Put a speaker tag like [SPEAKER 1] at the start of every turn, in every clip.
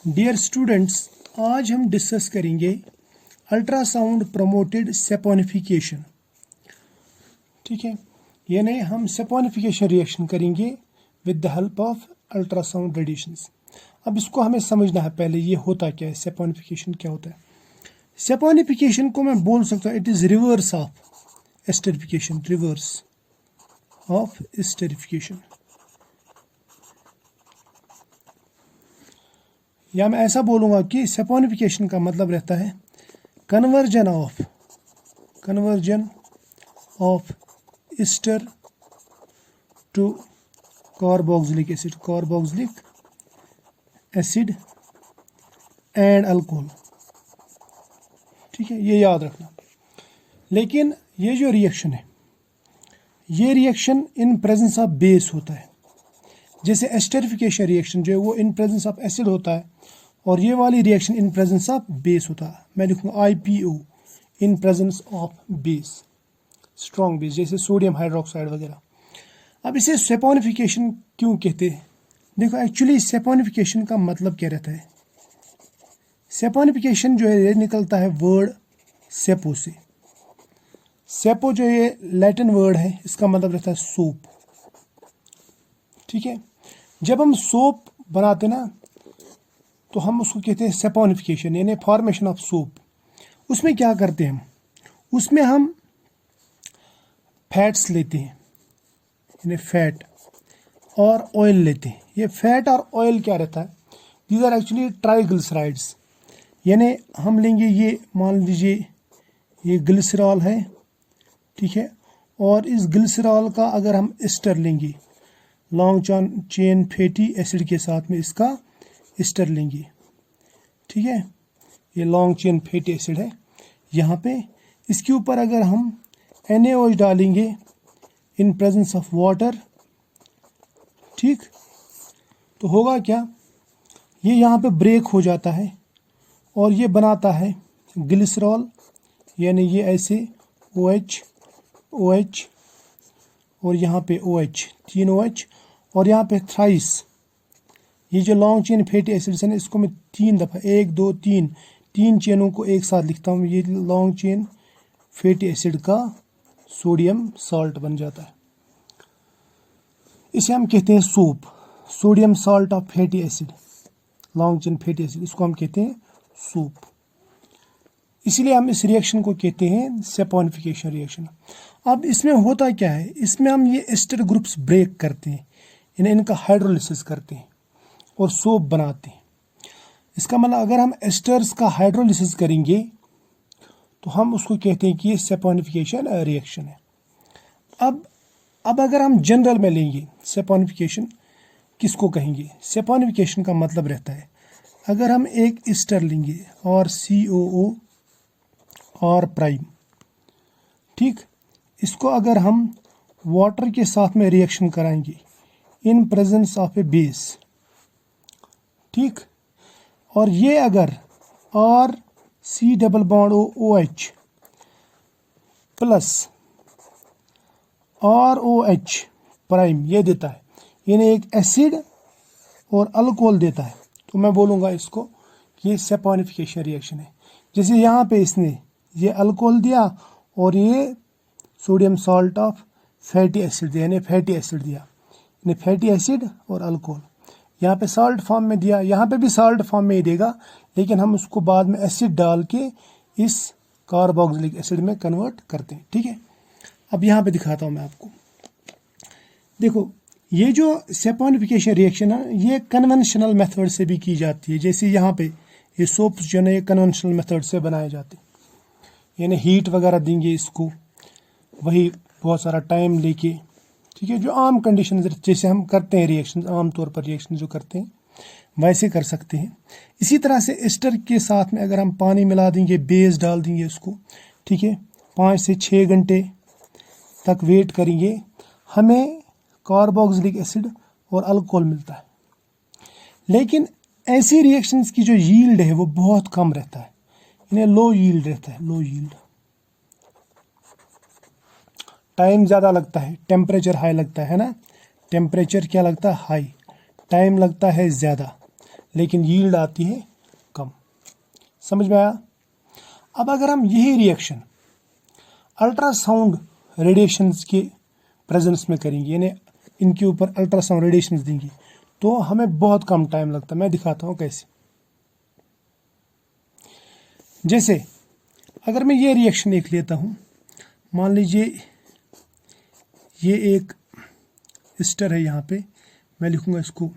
[SPEAKER 1] Dear students, आज हम discuss करेंगे अल्ट्रासाउंड प्रोमोटेड सेपोनिफिकेशन। ठीक है, यानी हम सेपोनिफिकेशन रिएक्शन करेंगे with the help of ultrasound radiations. अब इसको हमें समझना है पहले ये होता क्या है, सेपोनिफिकेशन क्या होता है। सेपोनिफिकेशन को मैं बोल सकता हूँ it is reverse of esterification, reverse of esterification. या मैं ऐसा बोलूँगा कि सेपोनिफिकेशन का मतलब रहता है conversion of ester to carboxylic acid and alcohol. ठीक है, ये याद रखना। लेकिन ये जो रिएक्शन है, ये reaction in presence of base होता है। जैसे एस्टरिफिकेशन रिएक्शन जो है वो इन प्रेजेंस ऑफ एसिड होता है और ये वाली reaction in presence of base होता है। मैं लिखूँगा IPO, in presence of base, strong base, जैसे सोडियम हाइड्रोक्साइड वगैरह। अब इसे सेपोनिफिकेशन क्यों कहते हैं? देखो, एक्चुअली सेपोनिफिकेशन का मतलब क्या रहता है। सेपोनिफिकेशन जो है ये निकलता है वर्ड सेपो से। सेपो जो ये लैटिन वर्ड है, इसका मतलब रहता है सोप। ठीक है, जब हम सोप बनाते ना तो हम उसको कहते हैं सेपोनिफिकेशन, यानी फॉर्मेशन ऑफ सोप। उसमें क्या करते हैं उसमें हम फैट्स लेते हैं, यानी फैट और ऑयल लेते हैं। ये फैट और ऑयल क्या रहता है, दीज आर एक्चुअली ट्राइग्लिसराइड्स। यानी हम लेंगे ये, मान लीजिए ये ग्लिसरॉल है, ठीक है, और इस ग्लिसरॉल का अगर हम एस्टर लेंगे, लॉन्ग चेन फैटी एसिड के साथ में इसका एस्टर लेंगे। ठीक है, ये लॉन्ग चेन फैटी एसिड है। यहाँ पे इसके ऊपर अगर हम NaOH डालेंगे इन प्रेजेंस ऑफ वाटर, ठीक, तो होगा क्या, ये यहाँ पे ब्रेक हो जाता है और ये बनाता है ग्लिसरॉल, यानी ये ऐसे OH OH और यहाँ पे OH, 3 OH, और यहाँ पे थ्राइस। ये जो लॉन्ग चेन फैटी एसिड्स है ना, इसको मैं 3 दफ़ा, 1 2 3 चेनों को एक साथ लिखता हूँ। ये लॉन्ग चेन फैटी एसिड का सोडियम सॉल्ट बन जाता है। इसे हम कहते हैं soap, sodium salt of fatty acid, long chain fatty acid, इसको हम कहते हैं सोप। इसलिए हम इस रिएक्शन को कहते हैं सेपोनिफिकेशन रिएक्शन। अब इसमें होता क्या है, इसमें हम ये एस्टर ग्रुप्स ब्रेक करते हैं, यानी इनका हाइड्रोलिसिस करते हैं और सोप बनाते हैं। इसका मतलब अगर हम एस्टर्स का हाइड्रोलिसिस करेंगे तो हम उसको कहते हैं कि ये सेपोनिफिकेशन रिएक्शन है। अब अगर हम जनरल में लेंगे सेपोनिफिकेशन किसको कहेंगे, सेपोनिफिकेशन का मतलब रहता है अगर हम एक एस्टर लेंगे और COO और प्राइम, ठीक, इसको अगर हम वाटर के साथ में रिएक्शन कराएंगे इन प्रेजेंस ऑफ ए बेस, ठीक, और ये अगर C double bond OH plus OH prime ये देता है, यानी एक एसिड और अल्कोहल देता है, तो मैं बोलूँगा इसको कि ये सेपोनिफिकेशन रिएक्शन है। जैसे यहाँ पे इसने ये अल्कोहल दिया और ये sodium salt of fatty acid दिया, यानी फैटी एसिड दिया, यानी फैटी एसिड और अल्कोहल। यहाँ पे सॉल्ट फॉर्म में दिया, यहाँ पे भी सॉल्ट फॉर्म में ही देगा, लेकिन हम उसको बाद में एसिड डाल के इस कार्बोक्सिलिक एसिड में कन्वर्ट करते हैं। ठीक है, अब यहाँ पे दिखाता हूँ मैं आपको। देखो, ये जो सेपोनिफिकेशन रिएक्शन है ये कन्वेंशनल मेथड से भी की जाती है। जैसे यहाँ पे ये सोप्स जो है ये कन्वेंशनल मेथड से बनाए जाते हैं, यानी हीट वगैरह देंगे इसको, वही बहुत सारा टाइम लेके, ठीक है, जो आम कंडीशन जैसे हम करते हैं रिएक्शन, आमतौर पर रिएक्शन जो करते हैं वैसे कर सकते हैं। इसी तरह से एस्टर के साथ में अगर हम पानी मिला देंगे, बेस डाल देंगे उसको, ठीक है, 5 से 6 घंटे तक वेट करेंगे, हमें कार्बोक्सिलिक एसिड और अल्कोहल मिलता है। लेकिन ऐसी रिएक्शंस की जो यील्ड है वो बहुत कम रहता है, इन्हें लो यील्ड रहता है, लो यील्ड। टाइम ज़्यादा लगता है, टेम्परेचर हाई लगता है ना, टेम्परेचर क्या लगता है, हाई, टाइम लगता है ज़्यादा, लेकिन यील्ड आती है कम। समझ में आया? अब अगर हम यही रिएक्शन अल्ट्रासाउंड रेडिएशंस के प्रेजेंस में करेंगे, यानी इनके ऊपर अल्ट्रासाउंड रेडिएशंस देंगे, तो हमें बहुत कम टाइम लगता है। मैं दिखाता हूँ कैसे। जैसे अगर मैं ये रिएक्शन एक लेता हूँ, मान लीजिए ये एक एस्टर है, यहाँ पे मैं लिखूंगा इसको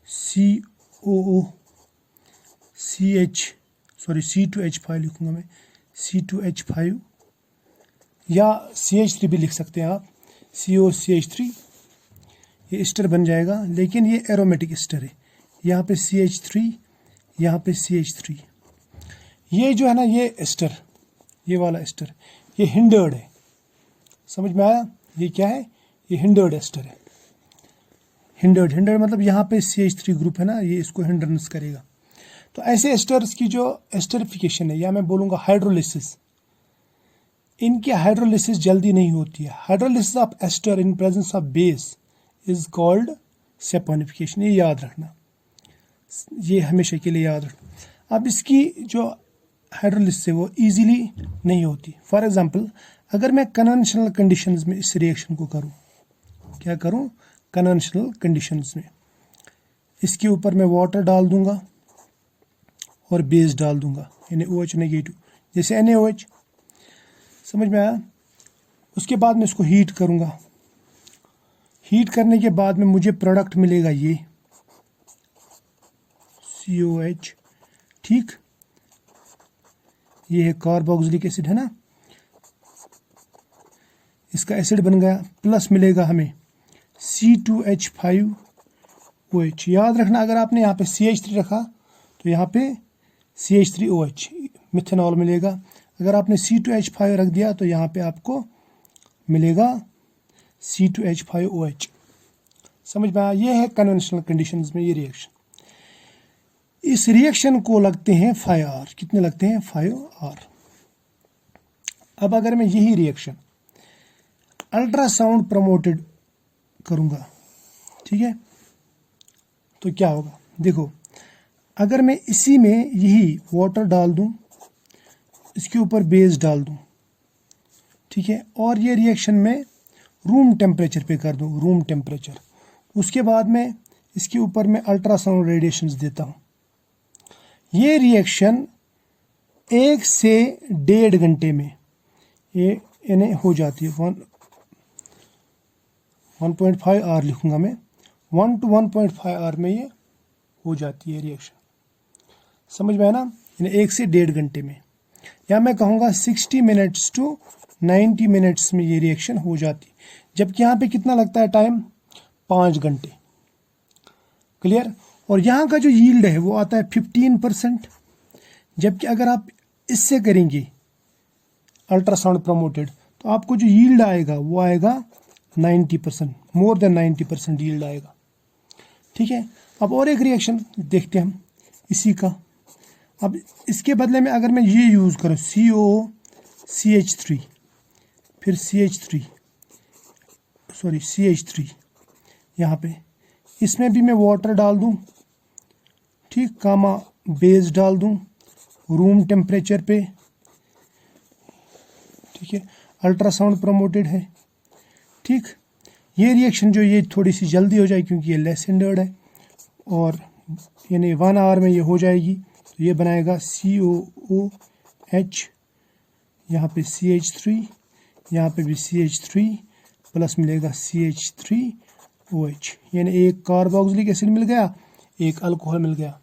[SPEAKER 1] C2H5 लिखूंगा मैं, C2H5 या CH3 भी लिख सकते हैं आप, COCH3। ये एस्टर बन जाएगा, लेकिन ये एरोमेटिक एस्टर है। यहाँ पे CH3, यहाँ पे CH3। ये जो है ना, ये एस्टर, ये वाला एस्टर, ये हिंडर्ड है। समझ में आया? ये क्या है? ये हिंडर्ड एस्टर है। हिंडर्ड मतलब यहाँ पे CH3 ग्रुप है ना, ये इसको हिंड्रेंस करेगा। तो ऐसे एस्टर्स की जो एस्टरिफिकेशन है, या मैं बोलूँगा हाइड्रोलिसिस, इनकी हाइड्रोलिसिस जल्दी नहीं होती है। Hydrolysis of ester in presence of base is called saponification. ये याद रखना, ये हमेशा के लिए याद रखना। अब इसकी जो हाइड्रोलिसिस है वो इजीली नहीं होती। फॉर एग्जांपल, अगर मैं कन्वेंशनल कंडीशंस में इस रिएक्शन को करूं, क्या करूं? कन्वेंशनल कंडीशंस में इसके ऊपर मैं वाटर डाल दूंगा और बेस डाल दूंगा, यानी OH नेगेटिव, जैसे NaOH। समझ में आया? उसके बाद मैं इसको हीट करूंगा। हीट करने के बाद में मुझे प्रोडक्ट मिलेगा ये COH, ठीक। ये है कार्बोक्सिलिक एसिड, है ना, इसका एसिड बन गया, प्लस मिलेगा हमें C2H5OH। याद रखना, अगर आपने यहाँ पे CH3 रखा तो यहाँ पे CH3OH मिथेनॉल मिलेगा। अगर आपने C2H5 रख दिया तो यहाँ पे आपको मिलेगा C2H5OH। समझ में आया? ये है कन्वेंशनल कंडीशंस में ये रिएक्शन। इस रिएक्शन को लगते हैं 5R। कितने लगते हैं? 5R। अब अगर मैं यही रिएक्शन अल्ट्रासाउंड प्रमोटेड करूंगा, ठीक है, तो क्या होगा? देखो, अगर मैं इसी में यही वाटर डाल दूं, इसके ऊपर बेस डाल दूं, ठीक है, और ये रिएक्शन में रूम टेम्परेचर पे कर दूं, रूम टेम्परेचर, उसके बाद में इसके ऊपर मैं अल्ट्रासाउंड रेडिएशंस देता हूं, ये रिएक्शन 1 से 1.5 घंटे में ये यानी हो जाती है। 1.5R लिखूंगा मैं, 1 to 1.5R में ये हो जाती है रिएक्शन। समझ में है ना? यानी 1 से 1.5 घंटे में, या मैं कहूँगा 60 मिनट्स to 90 मिनट्स में ये रिएक्शन हो जाती है। जबकि यहाँ पे कितना लगता है टाइम? 5 घंटे। क्लियर? और यहाँ का जो यील्ड है वो आता है 15%। जबकि अगर आप इससे करेंगे अल्ट्रासाउंड प्रमोटेड, तो आपको जो यील्ड आएगा वो आएगा 90%, मोर देन 90% यील्ड आएगा। ठीक है, अब और एक रिएक्शन देखते हैं हम इसी का। अब इसके बदले में अगर मैं ये यूज़ करूँ COCH3, फिर CH3 यहाँ पे, इसमें भी मैं वाटर डाल दूँ, ठीक, कामा बेस डाल दूँ रूम टेम्परेचर पे, ठीक है, अल्ट्रासाउंड प्रमोटेड है, ठीक। ये रिएक्शन जो ये थोड़ी सी जल्दी हो जाए क्योंकि ये लेस हिंडर्ड है, और यानी 1 आवर में ये हो जाएगी। तो ये बनाएगा COOH, यहाँ पे CH3, यहाँ पे भी CH3 प्लस मिलेगा CH3OH, यानी एक कार्बोक्सिलिक एसिड मिल गया, एक अल्कोहल मिल गया।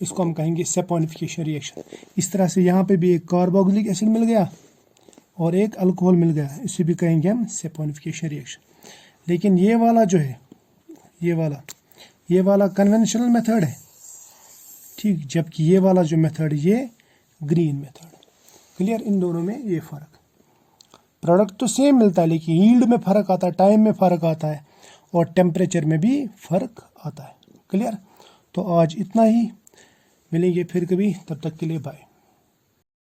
[SPEAKER 1] इसको हम कहेंगे सेपोनिफिकेशन रिएक्शन। इस तरह से यहाँ पे भी एक कार्बोक्सिलिक एसिड मिल गया और एक अल्कोहल मिल गया, इसे भी कहेंगे हम सेपोनिफिकेशन रिएक्शन। लेकिन ये वाला जो है, ये वाला कन्वेंशनल मेथड है, ठीक, जबकि ये वाला जो मेथड ये ग्रीन मेथड। क्लियर? इन दोनों में ये फ़र्क, प्रोडक्ट तो सेम मिलता है लेकिन यील्ड में फ़र्क आता है, टाइम में फ़र्क आता है, और टेम्परेचर में भी फ़र्क आता है। क्लियर? तो आज इतना ही, मिलेंगे फिर कभी, तब तक के लिए बाय।